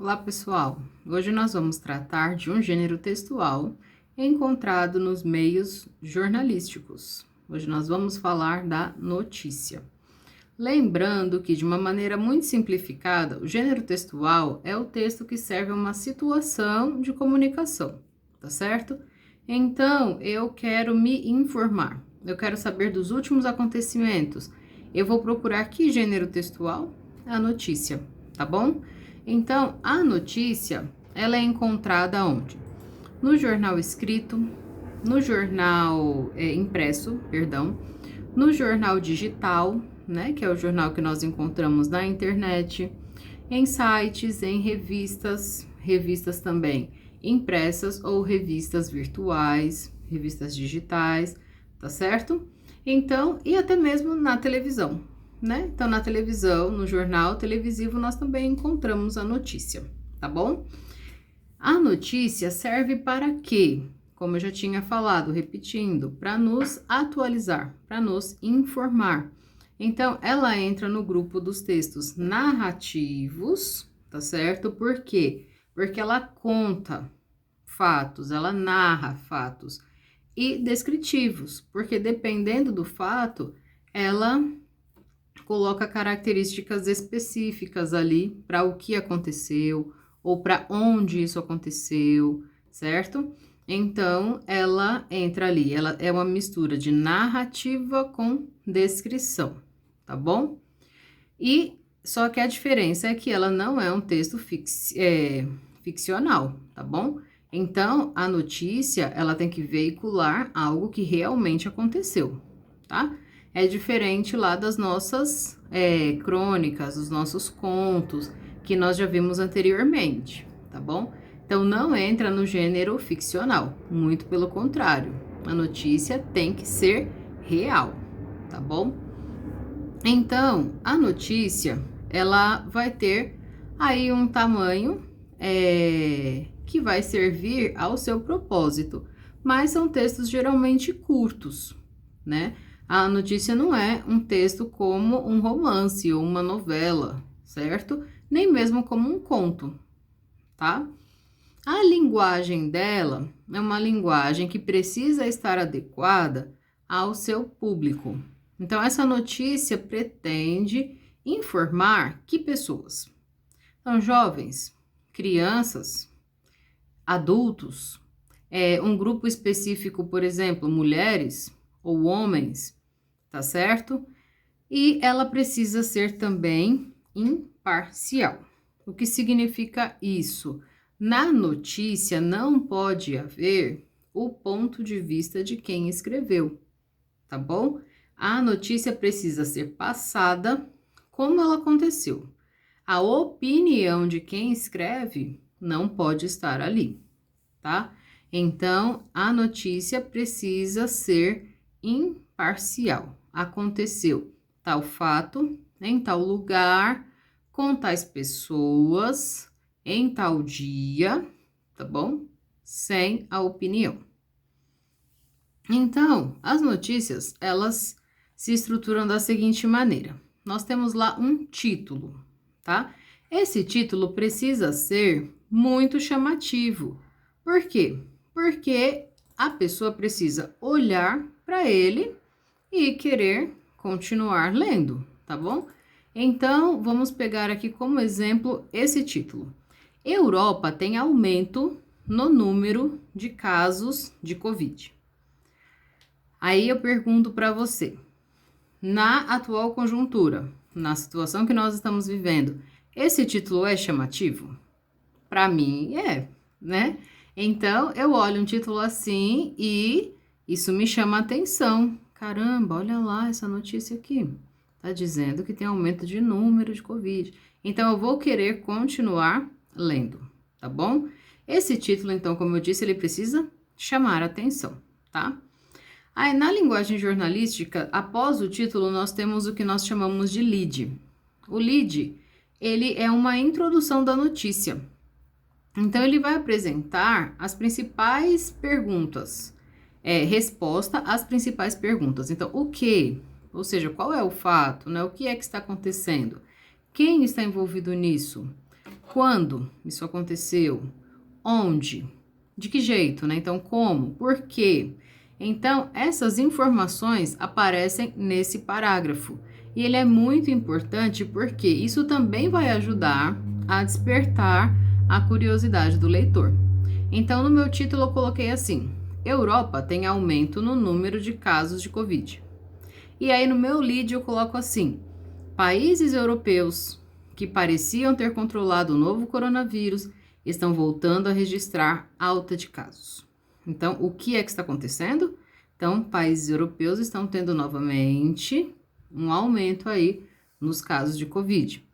Olá, pessoal! Hoje nós vamos tratar de um gênero textual encontrado nos meios jornalísticos. Hoje nós vamos falar da notícia. Lembrando que, de uma maneira muito simplificada, o gênero textual é o texto que serve a uma situação de comunicação, tá certo? Então, eu quero me informar, eu quero saber dos últimos acontecimentos. Eu vou procurar que gênero textual? A notícia, tá bom? Então, a notícia, ela é encontrada onde? No jornal escrito, no jornal impresso, perdão, no jornal digital, né, que é o jornal que nós encontramos na internet, em sites, em revistas, revistas também impressas ou revistas virtuais, revistas digitais, tá certo? Então, e até mesmo na televisão, né? Então, na televisão, no jornal televisivo, nós também encontramos a notícia, tá bom? A notícia serve para quê? Como eu já tinha falado, repetindo, para nos atualizar, para nos informar. Então, ela entra no grupo dos textos narrativos, tá certo? Por quê? Porque ela conta fatos, ela narra fatos, e descritivos, porque dependendo do fato, ela coloca características específicas ali para o que aconteceu ou para onde isso aconteceu, certo? Então, ela entra ali, ela é uma mistura de narrativa com descrição, tá bom? E só que a diferença é que ela não é um texto ficcional, tá bom? Então, a notícia, ela tem que veicular algo que realmente aconteceu, tá? É diferente lá das nossas crônicas, dos nossos contos, que nós já vimos anteriormente, tá bom? Então, não entra no gênero ficcional, muito pelo contrário. A notícia tem que ser real, tá bom? Então, a notícia, ela vai ter aí um tamanho que vai servir ao seu propósito, mas são textos geralmente curtos, né? A notícia não é um texto como um romance ou uma novela, certo? Nem mesmo como um conto, tá? A linguagem dela é uma linguagem que precisa estar adequada ao seu público. Então, essa notícia pretende informar que pessoas? Então, jovens, crianças, adultos, um grupo específico, por exemplo, mulheres ou homens, tá certo? E ela precisa ser também imparcial. O que significa isso? Na notícia não pode haver o ponto de vista de quem escreveu, tá bom? A notícia precisa ser passada como ela aconteceu. A opinião de quem escreve não pode estar ali, tá? Então, a notícia precisa ser imparcial. Aconteceu tal fato, em tal lugar, com tais pessoas, em tal dia, tá bom? Sem a opinião. Então, as notícias, elas se estruturam da seguinte maneira. Nós temos lá um título, tá? Esse título precisa ser muito chamativo. Por quê? Porque a pessoa precisa olhar para ele e querer continuar lendo, tá bom? Então, vamos pegar aqui como exemplo esse título. Europa tem aumento no número de casos de Covid. Aí eu pergunto para você, na atual conjuntura, na situação que nós estamos vivendo, esse título é chamativo? Para mim, né? Então, eu olho um título assim e isso me chama a atenção. Caramba, olha lá essa notícia aqui. Tá dizendo que tem aumento de número de Covid. Então, eu vou querer continuar lendo, tá bom? Esse título, então, como eu disse, ele precisa chamar a atenção, tá? Aí, na linguagem jornalística, após o título, nós temos o que nós chamamos de lead. O lead, ele é uma introdução da notícia. Então, ele vai apresentar as principais perguntas, resposta às principais perguntas. Então, o que? Ou seja, qual é o fato, né? O que é que está acontecendo? Quem está envolvido nisso? Quando isso aconteceu? Onde? De que jeito, né? Então, como? Por quê? Então, essas informações aparecem nesse parágrafo. E ele é muito importante porque isso também vai ajudar a despertar a curiosidade do leitor. Então, no meu título eu coloquei assim: Europa tem aumento no número de casos de Covid. E aí no meu lead eu coloco assim: países europeus que pareciam ter controlado o novo coronavírus estão voltando a registrar alta de casos. Então, o que é que está acontecendo? Então, países europeus estão tendo novamente um aumento aí nos casos de Covid.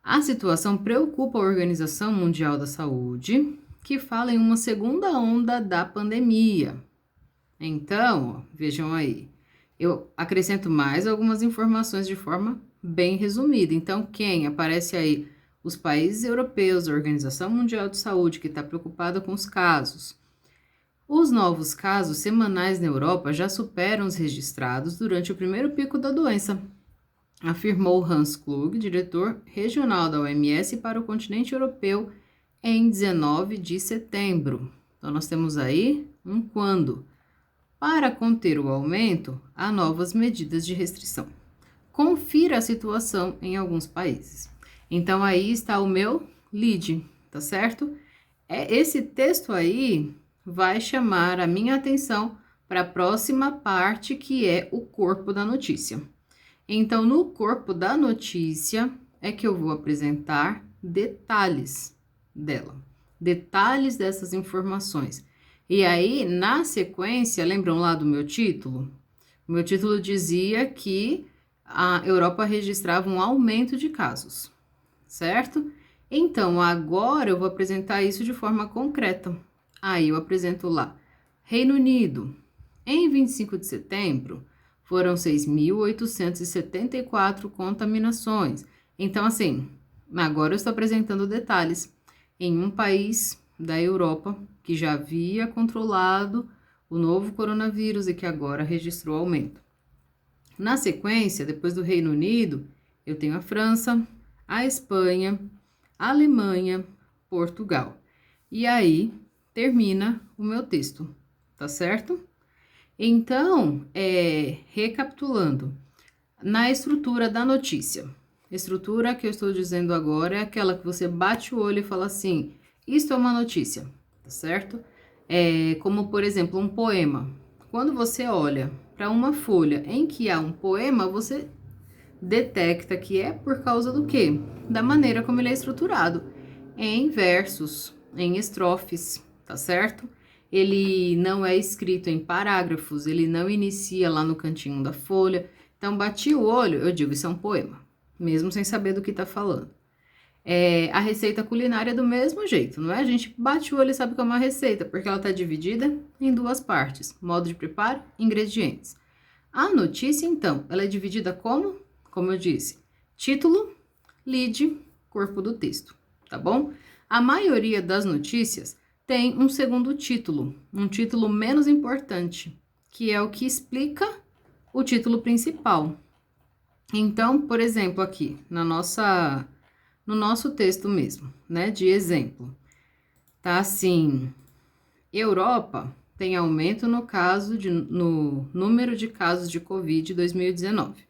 A situação preocupa a Organização Mundial da Saúde, que fala em uma segunda onda da pandemia. Então, vejam aí, eu acrescento mais algumas informações de forma bem resumida. Então, quem aparece aí? Os países europeus, a Organização Mundial de Saúde, que está preocupada com os casos. Os novos casos semanais na Europa já superam os registrados durante o primeiro pico da doença, afirmou Hans Kluge, diretor regional da OMS para o continente europeu, em 19 de setembro. Então, nós temos aí um quando. Para conter o aumento, há novas medidas de restrição. Confira a situação em alguns países. Então, aí está o meu lead, tá certo? Esse texto aí vai chamar a minha atenção para a próxima parte, que é o corpo da notícia. Então, no corpo da notícia é que eu vou apresentar detalhes dela, detalhes dessas informações. E aí, na sequência, lembram lá do meu título? O meu título dizia que a Europa registrava um aumento de casos, certo? Então, agora eu vou apresentar isso de forma concreta. Aí eu apresento lá, Reino Unido, em 25 de setembro, foram 6.874 contaminações. Então, assim, agora eu estou apresentando detalhes em um país da Europa que já havia controlado o novo coronavírus e que agora registrou aumento. Na sequência, depois do Reino Unido, eu tenho a França, a Espanha, a Alemanha, Portugal. E aí termina o meu texto, tá certo? Então, recapitulando, na estrutura da notícia, a estrutura que eu estou dizendo agora é aquela que você bate o olho e fala assim, isto é uma notícia, tá certo? Como, por exemplo, um poema. Quando você olha para uma folha em que há um poema, você detecta que é por causa do quê? Da maneira como ele é estruturado, em versos, em estrofes, tá certo? Ele não é escrito em parágrafos, ele não inicia lá no cantinho da folha. Então, bati o olho, eu digo, isso é um poema, mesmo sem saber do que tá falando. A receita culinária é do mesmo jeito, não é? A gente bate o olho e sabe que é uma receita, porque ela tá dividida em duas partes, modo de preparo, ingredientes. A notícia, então, ela é dividida como? Como eu disse, título, lead, corpo do texto, tá bom? A maioria das notícias tem um segundo título, um título menos importante, que é o que explica o título principal. Então, por exemplo, aqui no nosso texto mesmo, né, de exemplo, tá assim: Europa tem aumento no número de casos de Covid 2019.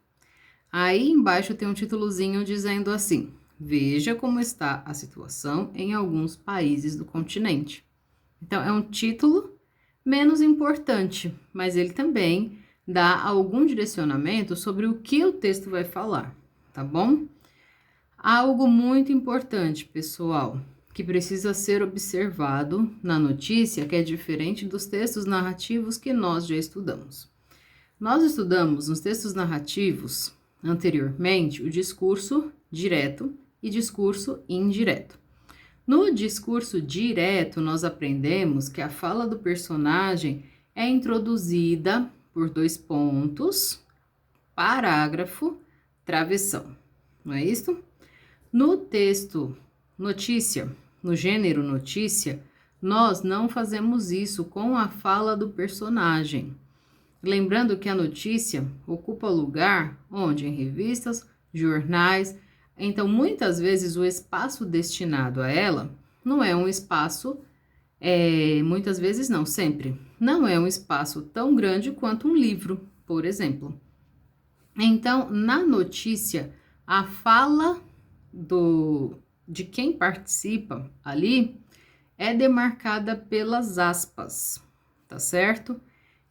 Aí embaixo tem um títulozinho dizendo assim: veja como está a situação em alguns países do continente. Então, é um título menos importante, mas ele também dá algum direcionamento sobre o que o texto vai falar, tá bom? Algo muito importante, pessoal, que precisa ser observado na notícia, que é diferente dos textos narrativos que nós já estudamos. Nós estudamos nos textos narrativos, anteriormente, o discurso direto e discurso indireto. No discurso direto, nós aprendemos que a fala do personagem é introduzida por 2 pontos, parágrafo, travessão. Não é isso? No texto notícia, no gênero notícia, nós não fazemos isso com a fala do personagem. Lembrando que a notícia ocupa lugar onde em revistas, jornais, Então, muitas vezes, o espaço destinado a ela não é um espaço, muitas vezes não, sempre, não é um espaço tão grande quanto um livro, por exemplo. Então, na notícia, a fala de quem participa ali é demarcada pelas aspas, tá certo?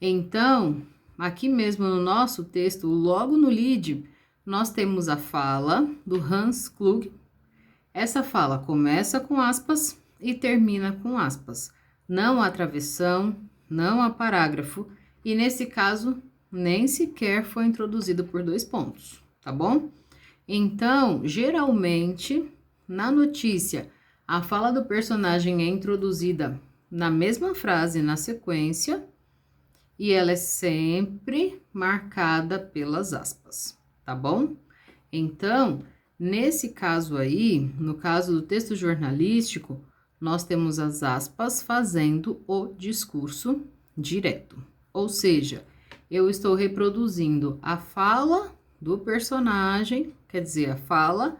Então, aqui mesmo no nosso texto, logo no lead, nós temos a fala do Hans Klug. Essa fala começa com aspas e termina com aspas. Não há travessão, não há parágrafo, e nesse caso, nem sequer foi introduzido por 2 pontos, tá bom? Então, geralmente, na notícia, a fala do personagem é introduzida na mesma frase, na sequência, e ela é sempre marcada pelas aspas, tá bom? Então, nesse caso aí, no caso do texto jornalístico, nós temos as aspas fazendo o discurso direto. Ou seja, eu estou reproduzindo a fala do personagem, quer dizer, a fala,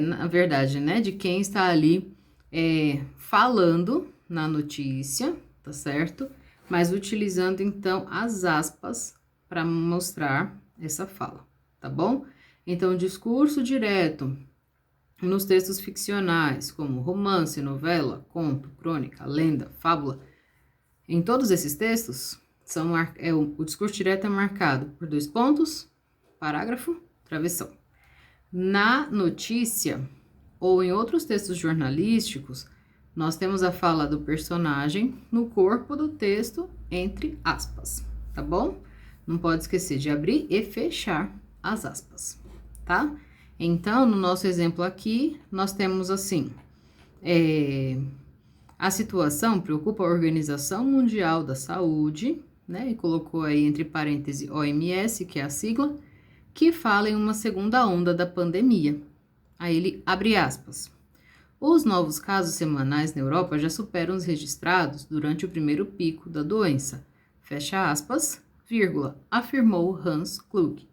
na verdade, né, de quem está ali falando na notícia, tá certo? Mas utilizando, então, as aspas para mostrar essa fala, tá bom? Então, discurso direto nos textos ficcionais, como romance, novela, conto, crônica, lenda, fábula, em todos esses textos, o discurso direto é marcado por 2 pontos, parágrafo, travessão. Na notícia, ou em outros textos jornalísticos, nós temos a fala do personagem no corpo do texto, entre aspas, tá bom? Não pode esquecer de abrir e fechar as aspas, tá? Então, no nosso exemplo aqui, nós temos assim, a situação preocupa a Organização Mundial da Saúde, né? E colocou aí entre parênteses OMS, que é a sigla, que fala em uma segunda onda da pandemia. Aí ele abre aspas. Os novos casos semanais na Europa já superam os registrados durante o primeiro pico da doença. Fecha aspas, vírgula, afirmou Hans Klug,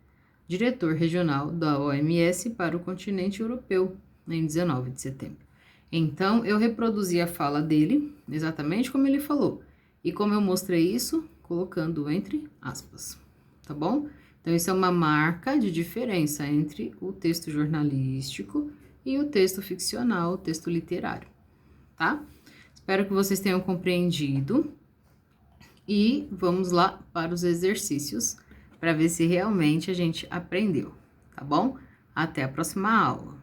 diretor regional da OMS para o continente europeu, em 19 de setembro. Então, eu reproduzi a fala dele, exatamente como ele falou. E como eu mostrei isso? Colocando entre aspas, tá bom? Então, isso é uma marca de diferença entre o texto jornalístico e o texto ficcional, o texto literário, tá? Espero que vocês tenham compreendido. E vamos lá para os exercícios, para ver se realmente a gente aprendeu, tá bom? Até a próxima aula.